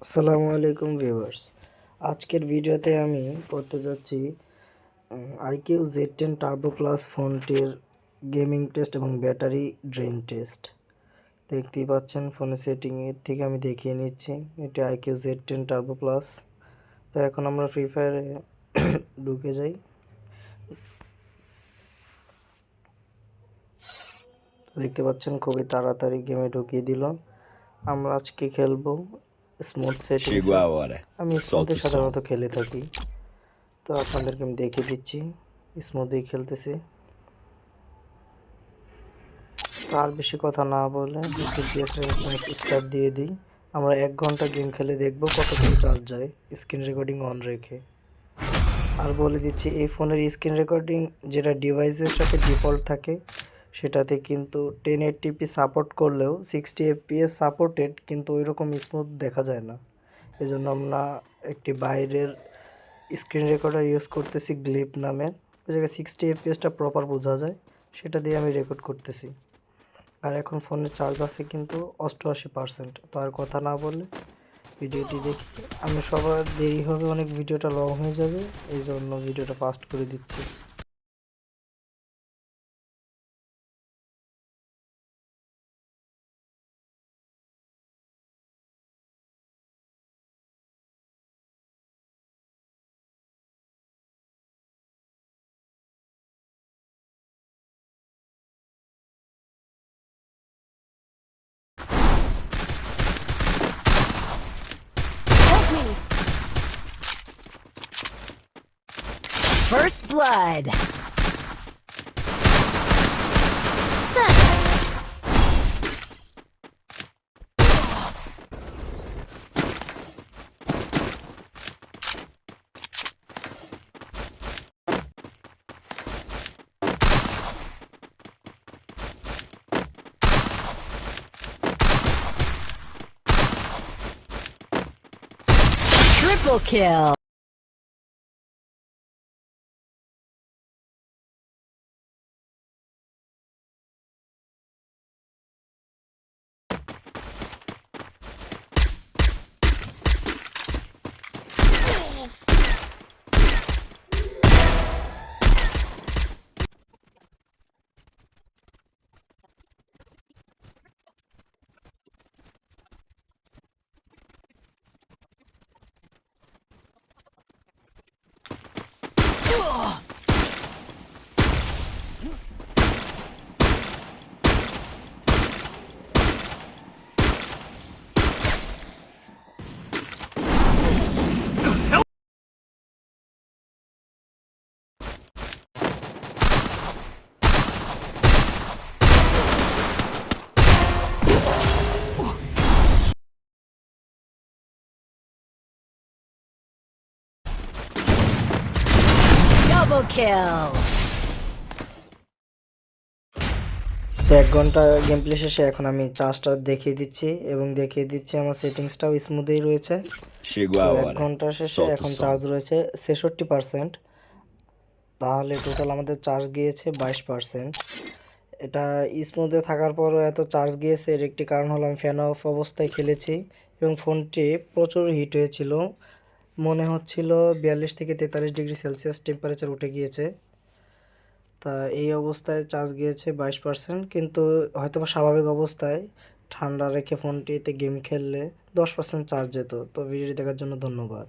আসসালামু আলাইকুম ভিউয়ার্স। আজকের ভিডিওতে আমি করতে যাচ্ছি আইকিউ Z10 টার্বো প্লাস ফোনটির গেমিং টেস্ট এবং ব্যাটারি ড্রেন টেস্ট। দেখতেই পাচ্ছেন ফোনের সেটিংয়ের থেকে আমি দেখিয়ে নিচ্ছি। এটি আইকিউ Z10 টার্বো প্লাস। তো এখন আমরা ফ্রি ফায়ারে ঢুকে যাই। দেখতে পাচ্ছেন খুবই তাড়াতাড়ি গেমে ঢুকিয়ে দিল। আমরা আজকে খেলবো স্মুথ সেটিংস। আমি স্মুথে সাধারণত খেলে থাকি, তো আপনাদেরকে আমি দেখিয়ে দিচ্ছি স্মুথেই খেলতেছি। তো আর বেশি কথা না বলে স্টার্ট দিয়ে দিই। আমরা 1 ঘন্টা গেম খেলে দেখব কতক্ষণ চার্জ যায় স্ক্রিন রেকর্ডিং অন রেখে। আর বলে দিচ্ছি এই ফোনের স্ক্রিন রেকর্ডিং যেটা ডিভাইসের সাথে ডিফল্ট থাকে সেটাতে কিন্তু 1080p সাপোর্ট করলেও 60 fps সাপোর্টেড, কিন্তু ওইরকম স্মুথ দেখা যায় না। এজন্য আমরা একটি বাইরের স্ক্রিন রেকর্ডার ইউজ করতেছি গ্লিপ নামের। ওই জায়গায় 60 fpsটা প্রপার বোঝা যায়, সেটা দিয়ে আমি রেকর্ড করতেছি। আর এখন ফোনের চার্জ আছে কিন্তু 88%। তো আর কথা না বলে ভিডিওটি দেখি। আমি সবার দেরি হবে অনেক, ভিডিওটা লং হয়ে যাবে, এই জন্য ভিডিওটা ফাস্ট করে দিচ্ছি। First blood. Triple kill. Double kill. তো 1 ঘন্টা গেম প্লে শেষে এখন আমি চার্জটা দেখিয়ে দিচ্ছি এবং দেখিয়ে দিচ্ছি আমার সেটিংসটাও স্মুথেই রয়েছে। তো 1 ঘন্টা শেষে এখন চার্জ রয়েছে 66%। তাহলে টোটাল আমাদের চার্জ গিয়েছে 22%। এটা স্মুথে থাকার পরও এত চার্জ গিয়েছে, এর একটি কারণ হলো আমি ফ্যান অফ অবস্থায় খেলেছি এবং ফোনটি প্রচুর হিট হয়েছিল। মনে হচ্ছিল 42 থেকে 43 ডিগ্রি সেলসিয়াস টেম্পারেচার উঠে গিয়েছে। তা এই অবস্থায় চার্জ গিয়েছে 22%, কিন্তু হয়তোবা স্বাভাবিক অবস্থায় ঠান্ডা রেখে ফোনটিতে গেম খেললে 10% চার্জ যেত। তো ভিডিওটি দেখার জন্য ধন্যবাদ।